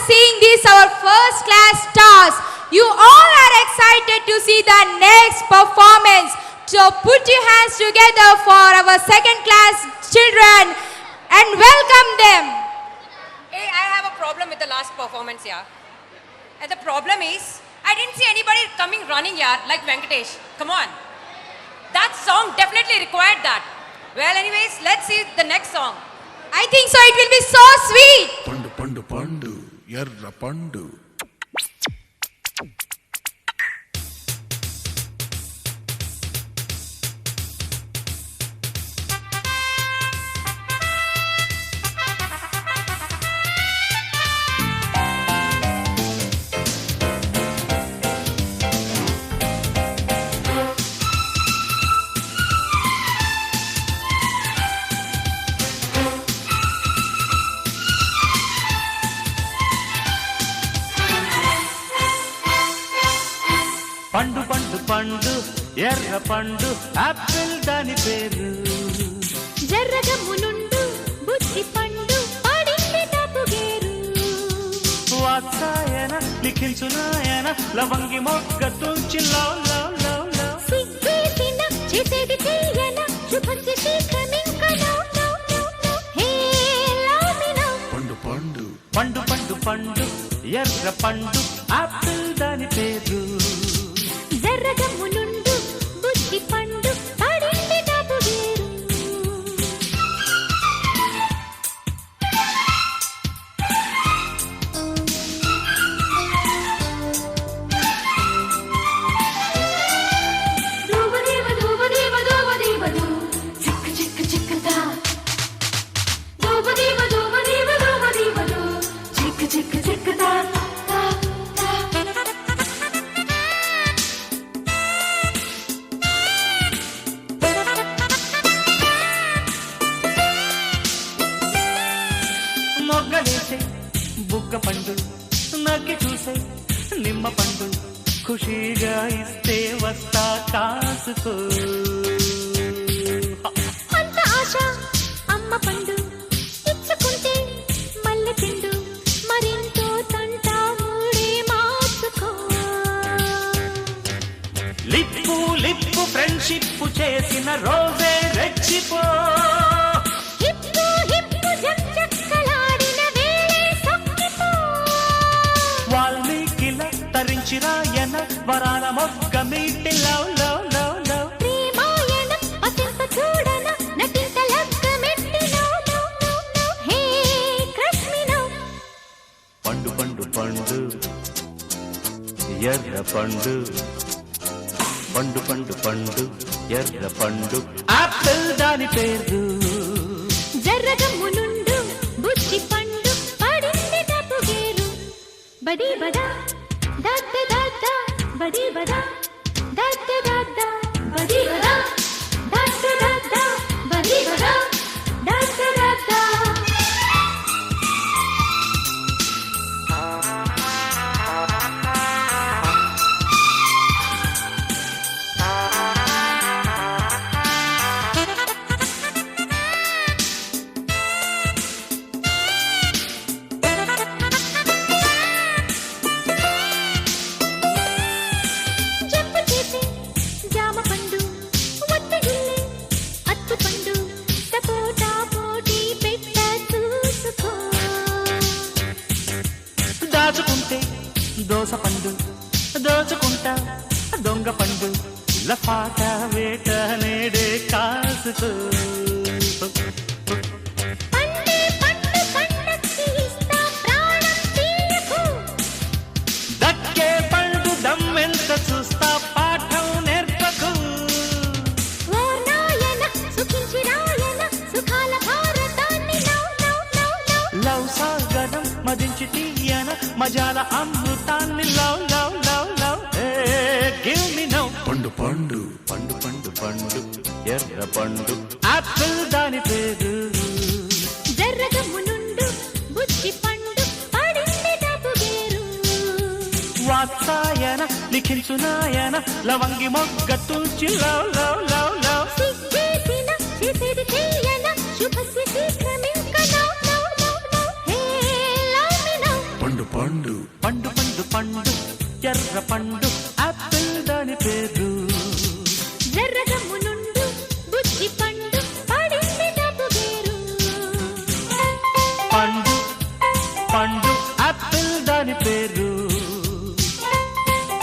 seeing these our first class stars. You all are excited to see the next performance. So put your hands together for our second class children and welcome them. Hey, I have a problem with the last performance here. And the problem is, I didn't see anybody coming running here like Venkatesh. Come on. That song definitely required that. Well, anyways, let's see the next song. I think so. It will be so sweet. Pandu pandu pandu, erra pandu. పండు పండు పండు ఎర్ర పండు apple దాని పేరు జర్రగమ్మునుండు బుద్ధి పండు పడింది తప్పుగేరు వాత్సాయన లిఖించునాయన లవంగి మొగ్గ తుంచి లవ్ లవ్ లవ్ లవ్ సిగ్గేసిన చేసేది చెయ్యన శుభంతి శీఘ్రమింక నో నో నో నో హే లవ్ మీ నో పండు పండు పండు పండు పండు ఎర్ర పండు ఆపిల్ దాని పేరు జర్రగమ్మునుండు బుద్ధి పండు పడింది తప్పుగేరు దూబదేవ దూబదేవ దూబదేవ దూ చిక్క చిక్క చిక్కదా దూబదేవ దూబదేవ దూబదేవ దూ చిక్క చిక్క చిక్కదా దా దా మొగ్గలేసే బుగ్గ పండు నగ్గి చూసే నిమ్మ పండు ఖుషీగా ఇస్తే వస్తా కాసుకో అంత ఆశ అమ్మ పండు ఇచ్చుకుంటే మల్లె పిండు మరింతో తంట మూడే మార్చుకో లిప్పు లిప్పు ఫ్రెండ్షిప్ చేసిన రోజే రెచ్చిపో హిప్పు హిప్పు జక్కలాడిన వేళే సొక్కిపో వాల్మీకిల తరించిరాయన వరాల మొగ్గ మీటి లవ్ లవ్ లవ్ లవ్ ప్రేమాయణ అతింత చూడన నటింత లగ్గమెట్టి no no no no hey కృష్మి నో పండు పండు పండు ఎర్ర పండు పండు పండు పండు ఎర్ర పండు ఆపిల్ దాని పేరు జర్రగమ్మునుండు బుద్ధి పండు పడింది తప్పుగేరు బడి బడా దద్ద దద్ద బడి బడా దద్ద దద్ద బడి బడా దద్ద దద్ద బడి బడా దద్ద దద్ద జంపు చేసే జామ పండు ఒత్తగిల్లే అత్తు పండు సపోటా పోటీ పెట్ట చూసుకో దాచుకుంటే దోస పండు దోచుకుంటా దొంగ పండు లఫాట వేట నేడే కాసుకో పండే పండు పండక్కి ఇస్తా ప్రాణం తీయకు దక్కే పండు దమ్మెంత చూస్తా పాఠం నేర్పకు ఓ నాయన సుఖించి రాయన సుఖాల భారతాన్ని no no no no love సాగరం మదించి తీయన మజాల అమృతాన్ని love love love love give me now పండు పండు పండు పండు పండు ఎర్ర పండు ఆపిల్ దాని పేరు జర్రగమ్మునుండు బుద్ధి పండు పడింది తప్పుగేరు వాత్సాయన లిఖించునాయన లవంగి మొగ్గ తుంచి లవ్ లవ్ లవ్ లవ్ సిగ్గేసిన చేసేది చెయ్యన శుభస్య శీఘ్రమింక నో నో నో నో హే లవ్ మీ నో పండు పండు పండు యాపిల్ దాని పేరు. జర్రగమ్ము నుండు బుద్ధి పండు పడింది డబ్బు వేరు. పండు పండు యాపిల్ దాని పేరు.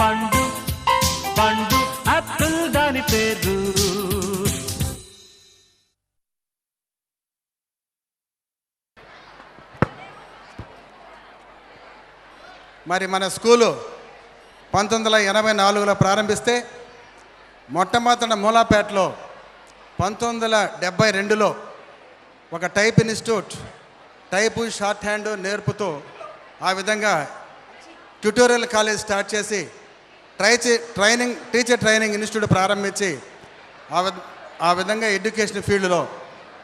పండు పండు యాపిల్ దాని పేరు. మరి మన స్కూలు 1984లో ప్రారంభిస్తే మొట్టమొదట మూలాపేటలో 1972లో ఒక type institute type shorthand నేర్పుతూ ఆ విధంగా ట్యుటోరియల్ కాలేజ్ స్టార్ట్ చేసి టీచర్ ట్రైనింగ్ ఇన్స్టిట్యూట్ ప్రారంభించి ఆ విధంగా ఎడ్యుకేషన్ ఫీల్డ్లో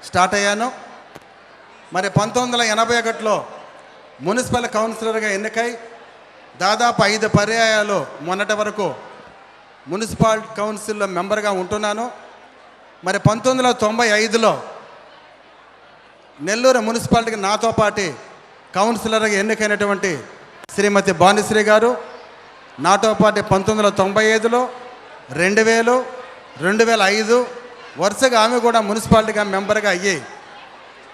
స్టార్ట్ అయ్యాను. మరి 1981లో మున్సిపల్ కౌన్సిలర్గా ఎన్నికై దాదాపు 5 పర్యాయాలు మొన్నటి వరకు మున్సిపల్ కౌన్సిల్లో మెంబర్గా ఉంటున్నాను. మరి 1995లో నెల్లూరు మున్సిపాలిటీకి నాతో పాటు కౌన్సిలర్గా ఎన్నికైనటువంటి శ్రీమతి భానుశ్రీ గారు నాతో పాటు 1995లో 2000, 2005 వరుసగా ఆమె కూడా మున్సిపాలిటీగా మెంబర్గా అయ్యాయి.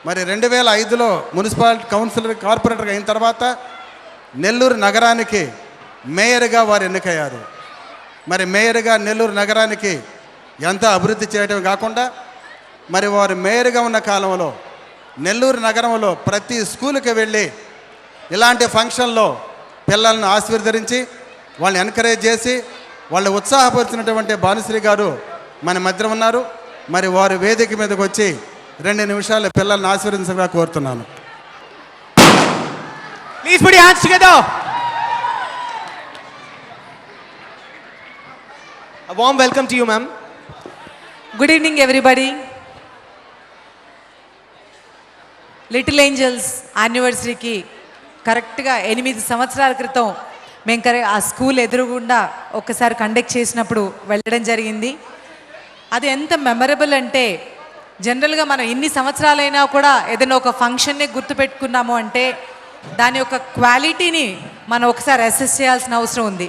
మరి 2005లో మున్సిపాలిటీ కౌన్సిలర్ కార్పొరేటర్గా అయిన తర్వాత నెల్లూరు నగరానికి మేయర్గా వారు ఎన్నికయ్యారు. మరి మేయర్గా నెల్లూరు నగరానికి ఎంతో అభివృద్ధి చేయడం కాకుండా మరి వారు మేయర్గా ఉన్న కాలంలో నెల్లూరు నగరంలో ప్రతి స్కూల్కి వెళ్ళి ఇలాంటి ఫంక్షన్లో పిల్లలను ఆశీర్వదించి వాళ్ళని ఎంకరేజ్ చేసి వాళ్ళు ఉత్సాహపరిచినటువంటి భానుశ్రీ గారు మన మధ్య ఉన్నారు. మరి వారు వేదిక మీదకి వచ్చి 2 నిమిషాలు పిల్లల్ని ఆశీర్వదించగా కోరుతున్నాను. Please put your hands together. A warm welcome to you, ma'am. Good evening, everybody. Little angels యానివర్సరీకి కరెక్ట్గా 8 సంవత్సరాల క్రితం మేము ఆ స్కూల్ ఎదురుగుండా ఒక్కసారి కండక్ట్ చేసినప్పుడు వెళ్ళడం జరిగింది. అది ఎంత మెమరబుల్ అంటే జనరల్గా మనం ఇన్ని సంవత్సరాలైనా కూడా ఏదైనా ఒక ఫంక్షన్ని గుర్తుపెట్టుకున్నాము అంటే దాని యొక్క క్వాలిటీని మనం ఒకసారి అసెస్ చేయాల్సిన అవసరం ఉంది.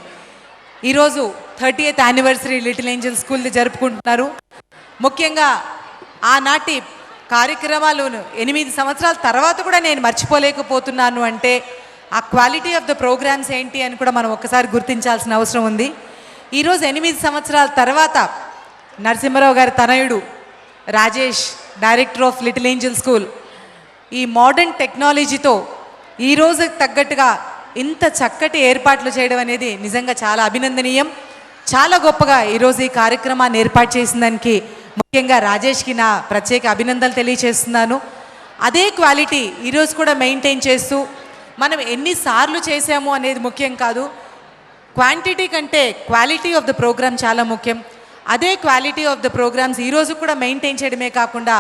ఈరోజు 30th యానివర్సరీ లిటిల్ ఏంజల్స్ స్కూల్ది జరుపుకుంటున్నారు. ముఖ్యంగా ఆనాటి కార్యక్రమాలు 8 సంవత్సరాల తర్వాత కూడా నేను మర్చిపోలేకపోతున్నాను అంటే ఆ క్వాలిటీ ఆఫ్ ద ప్రోగ్రామ్స్ ఏంటి అని కూడా మనం ఒక్కసారి గుర్తించాల్సిన అవసరం ఉంది. ఈరోజు 8 సంవత్సరాల తర్వాత నరసింహారావు గారి తనయుడు Rajesh, director of little angel school, ఈ మోడర్న్ టెక్నాలజీతో ఈరోజు తగ్గట్టుగా ఇంత చక్కటి ఏర్పాట్లు చేయడం అనేది నిజంగా చాలా అభినందనీయం. చాలా గొప్పగా ఈరోజు ఈ కార్యక్రమాన్ని ఏర్పాటు చేసిన దానికి ముఖ్యంగా రాజేష్కి నా ప్రత్యేక అభినందనలు తెలియజేస్తున్నాను. అదే క్వాలిటీ ఈరోజు కూడా మెయింటైన్ చేస్తూ మనం ఎన్నిసార్లు చేసాము అనేది ముఖ్యం కాదు, క్వాంటిటీ కంటే క్వాలిటీ ఆఫ్ ద ప్రోగ్రామ్ చాలా ముఖ్యం. అదే క్వాలిటీ ఆఫ్ ద ప్రోగ్రామ్స్ ఈరోజు కూడా మెయింటైన్ చేయడమే కాకుండా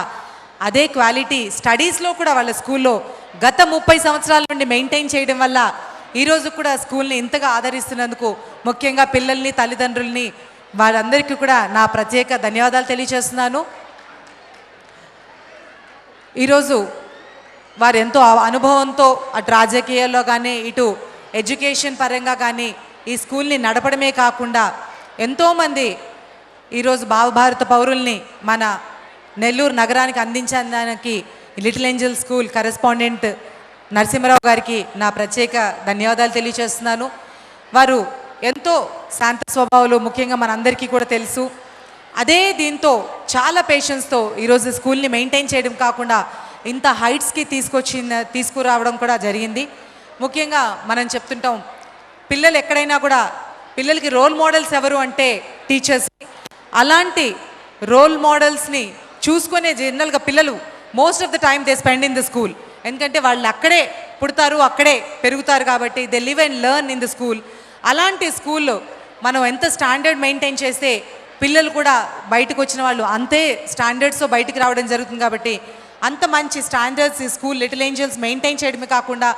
అదే క్వాలిటీ స్టడీస్లో కూడా వాళ్ళ స్కూల్లో గత 30 సంవత్సరాల నుండి మెయింటైన్ చేయడం వల్ల ఈరోజు కూడా స్కూల్ని ఇంతగా ఆదరిస్తున్నందుకు ముఖ్యంగా పిల్లల్ని, తల్లిదండ్రుల్ని, వాళ్ళందరికీ కూడా నా ప్రత్యేక ధన్యవాదాలు తెలియజేస్తున్నాను. ఈరోజు వారు ఎంతో అనుభవంతో అటు రాజకీయాల్లో కానీ ఇటు ఎడ్యుకేషన్ పరంగా కానీ ఈ స్కూల్ని నడపడమే కాకుండా ఎంతోమంది ఈరోజు భారత పౌరుల్ని మన నెల్లూరు నగరానికి అందించడానికి little angel school correspondent Narasimha Rao గారికి నా ప్రత్యేక ధన్యవాదాలు తెలియజేస్తున్నాను. వారు ఎంతో శాంత స్వభావాలు ముఖ్యంగా మనందరికీ కూడా తెలుసు. అదే దీంతో చాలా పేషెన్స్తో ఈరోజు స్కూల్ని మెయింటైన్ చేయడం కాకుండా ఇంత హైట్స్కి తీసుకురావడం కూడా జరిగింది. ముఖ్యంగా మనం చెప్తుంటాం పిల్లలు ఎక్కడైనా కూడా పిల్లలకి రోల్ మోడల్స్ ఎవరు అంటే టీచర్స్. అలాంటి రోల్ మోడల్స్ని చూసుకునే జనరల్గా పిల్లలు most of the time they spend in the school. ఎందుకంటే వాళ్ళు అక్కడే పుడతారు, అక్కడే పెరుగుతారు కాబట్టి they live and learn in the school. అలాంటి స్కూల్లో మనం ఎంత స్టాండర్డ్ మెయింటైన్ చేస్తే పిల్లలు కూడా బయటకు వచ్చిన వాళ్ళు అంతే స్టాండర్డ్స్తో బయటకు రావడం జరుగుతుంది. కాబట్టి అంత మంచి స్టాండర్డ్స్ ఈ స్కూల్ లిటిల్ ఏంజల్స్ మెయింటైన్ చేయడమే కాకుండా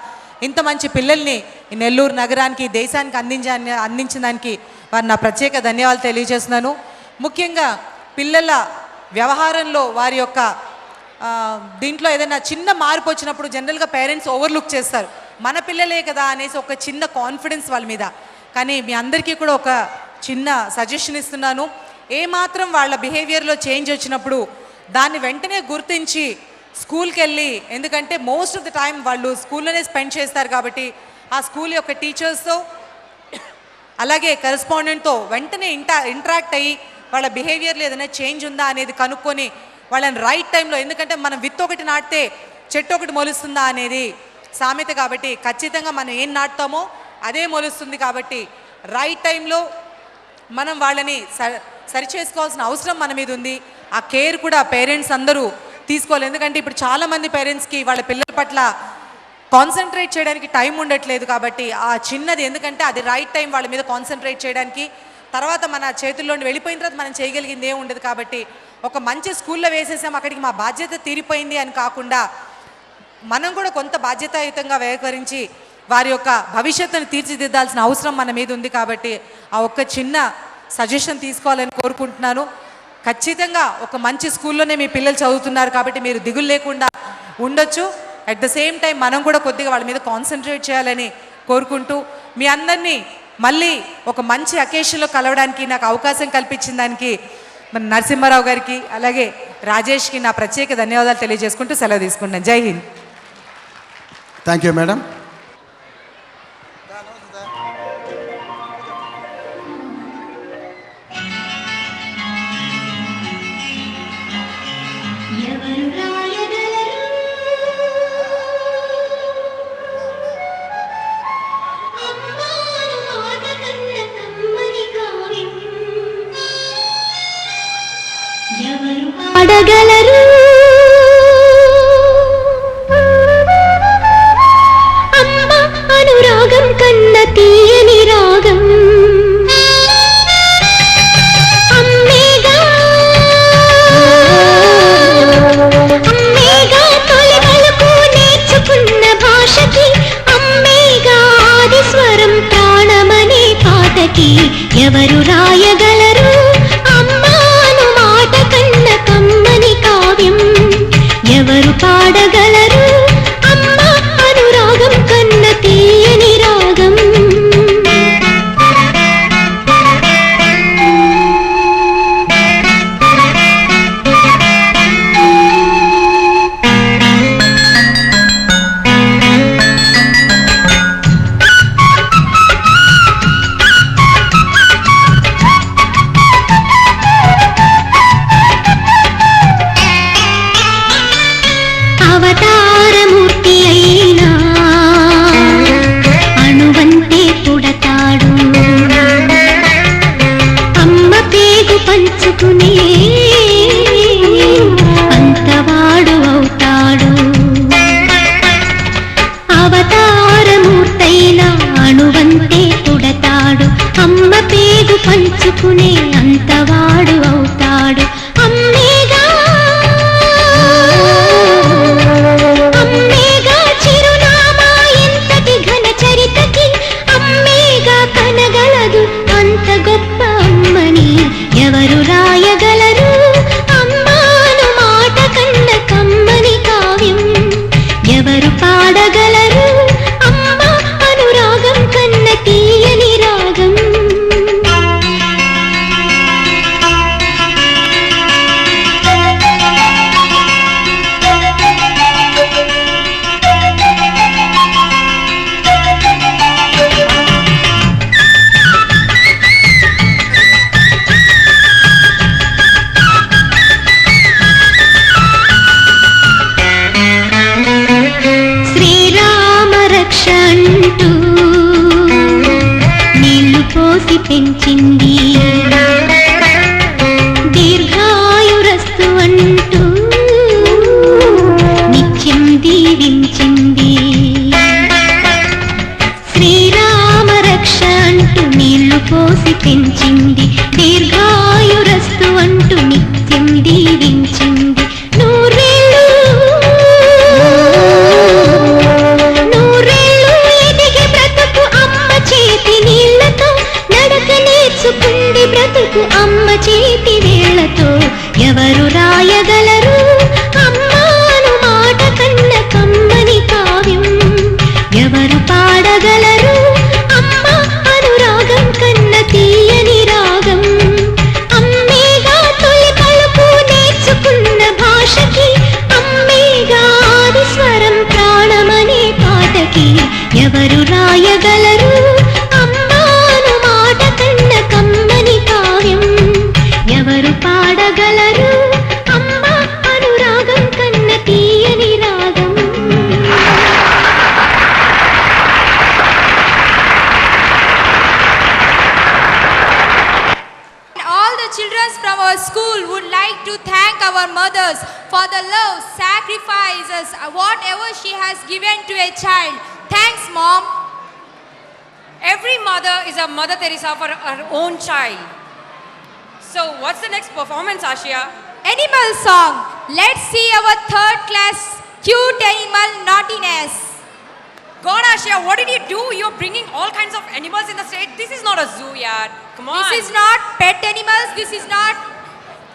ఇంత మంచి పిల్లల్ని ఈ నెల్లూరు నగరానికి, దేశానికి అందించిన దానికి వారు నా ప్రత్యేక ధన్యవాదాలు తెలియజేస్తున్నాను. ముఖ్యంగా పిల్లల వ్యవహారంలో వారి యొక్క దీంట్లో ఏదైనా చిన్న మార్పు వచ్చినప్పుడు జనరల్గా పేరెంట్స్ ఓవర్లుక్ చేస్తారు, మన పిల్లలే కదా అనేసి ఒక చిన్న కాన్ఫిడెన్స్ వాళ్ళ మీద. కానీ మీ అందరికీ కూడా ఒక చిన్న సజెషన్ ఇస్తున్నాను. ఏమాత్రం వాళ్ళ బిహేవియర్లో చేంజ్ వచ్చినప్పుడు దాన్ని వెంటనే గుర్తించి స్కూల్కి వెళ్ళి, ఎందుకంటే మోస్ట్ ఆఫ్ ద టైం వాళ్ళు స్కూల్లోనే స్పెండ్ చేస్తారు కాబట్టి ఆ స్కూల్ యొక్క టీచర్స్తో అలాగే కరెస్పాండెంట్తో వెంటనే ఇంటరాక్ట్ అయ్యి వాళ్ళ బిహేవియర్లో ఏదైనా చేంజ్ ఉందా అనేది కనుక్కొని వాళ్ళని రైట్ టైంలో, ఎందుకంటే మనం విత్తు ఒకటి నాటితే చెట్టు ఒకటి మొలుస్తుందా అనేది సామెత కాబట్టి ఖచ్చితంగా మనం ఏం నాటుతామో అదే మొలుస్తుంది. కాబట్టి రైట్ టైంలో మనం వాళ్ళని సరిచేసుకోవాల్సిన అవసరం మన మీద ఉంది. ఆ కేర్ కూడా పేరెంట్స్ అందరూ తీసుకోవాలి. ఎందుకంటే ఇప్పుడు చాలామంది పేరెంట్స్కి వాళ్ళ పిల్లల పట్ల కాన్సన్ట్రేట్ చేయడానికి టైం ఉండట్లేదు. కాబట్టి ఆ చిన్నది, ఎందుకంటే అది రైట్ టైం వాళ్ళ మీద కాన్సన్ట్రేట్ చేయడానికి, తర్వాత మన చేతుల్లోని వెళ్ళిపోయిన తర్వాత మనం చేయగలిగింది ఏం ఉండదు. కాబట్టి ఒక మంచి స్కూల్లో వేసేసాం, అక్కడికి మా బాధ్యత తీరిపోయింది అని కాకుండా మనం కూడా కొంత బాధ్యతాయుతంగా వ్యవహరించి వారి యొక్క భవిష్యత్తును తీర్చిదిద్దాల్సిన అవసరం మన మీద ఉంది. కాబట్టి ఆ ఒక్క చిన్న సజెషన్ తీసుకోవాలని కోరుకుంటున్నాను. ఖచ్చితంగా ఒక మంచి స్కూల్లోనే మీ పిల్లలు చదువుతున్నారు కాబట్టి మీరు దిగులు లేకుండా ఉండొచ్చు. అట్ ద సేమ్ టైం మనం కూడా కొద్దిగా వాళ్ళ మీద కాన్సన్ట్రేట్ చేయాలని కోరుకుంటూ మీ అందరినీ మళ్ళీ ఒక మంచి అకేషన్లో కలవడానికి నాకు అవకాశం కల్పించిన దానికి మన నరసింహారావు గారికి అలాగే రాజేష్కి నా ప్రత్యేక ధన్యవాదాలు తెలియజేసుకుంటూ సెలవు తీసుకుంటాను. జై హింద్. Thank you madam. అడగలరు అమ్మ అనురాగం కన్న తీయని రాగం అమ్మేగా అమ్మేగా తొలి పలుకు నేర్చుకున్న భాషకి అమ్మేగా ఆది స్వరం ప్రాణమనే పాటకి ఎవరు రాయగలరు అమ్మాను మాట కన్న కమ్మని కావ్యం ఎవరు పాడగలరు అమ్మ అనురాగం కన్న తీయని రాగం అవతారమూర్తి అయినా అణువంతే పుడతాడు అమ్మ పేగు పంచుకునే అంతవాడు అవుతాడు అవతారమూర్తైనా అణువంతే పుడతాడు అమ్మ పేగు పంచుకునే అంతవాడు అవుతాడు అమ్మేగా అమ్మేగా చిరునామా ఎంతటి ఘన చరితకి అమ్మేగా కనగలదు అంత గొప్ప అమ్మని ఎవరు రాయగలరు అమ్మాను మాట కన్న కమ్మని కావ్యం ఎవరు పాడగలరు అమ్మ అనురాగం కన్న తీయని రాగం శ్రీరామ రక్ష అంటూ నీళ్లు పోసి పెంచింది దీర్ఘాయురస్తు అంటూ నిత్యం దీవించింది శ్రీరామ రక్ష అంటూ నీళ్లు పోసి పెంచింది దీర్ఘాయురస్తు అంటూ నిత్యం దీవించింది నూరేళ్ళు ఎదిగే బ్రతుకు అమ్మ చేతి నీళ్లతో నడక నేర్చుకుంది for the love, sacrifices, whatever she has given to a child. Thanks, Mom. Every mother is a Mother Teresa for her own child. So what's the next performance, Ashia? Animal song. Let's see our third class cute animal naughtiness. God, Ashia, what did you do? You're bringing all kinds of animals in the stage. This is not a zoo, yaar. Come on. This is not pet animals. This is not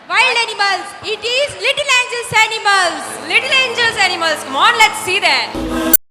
wild animals. It is Little Angels animals. Little Angels animals. Come on, let's see that.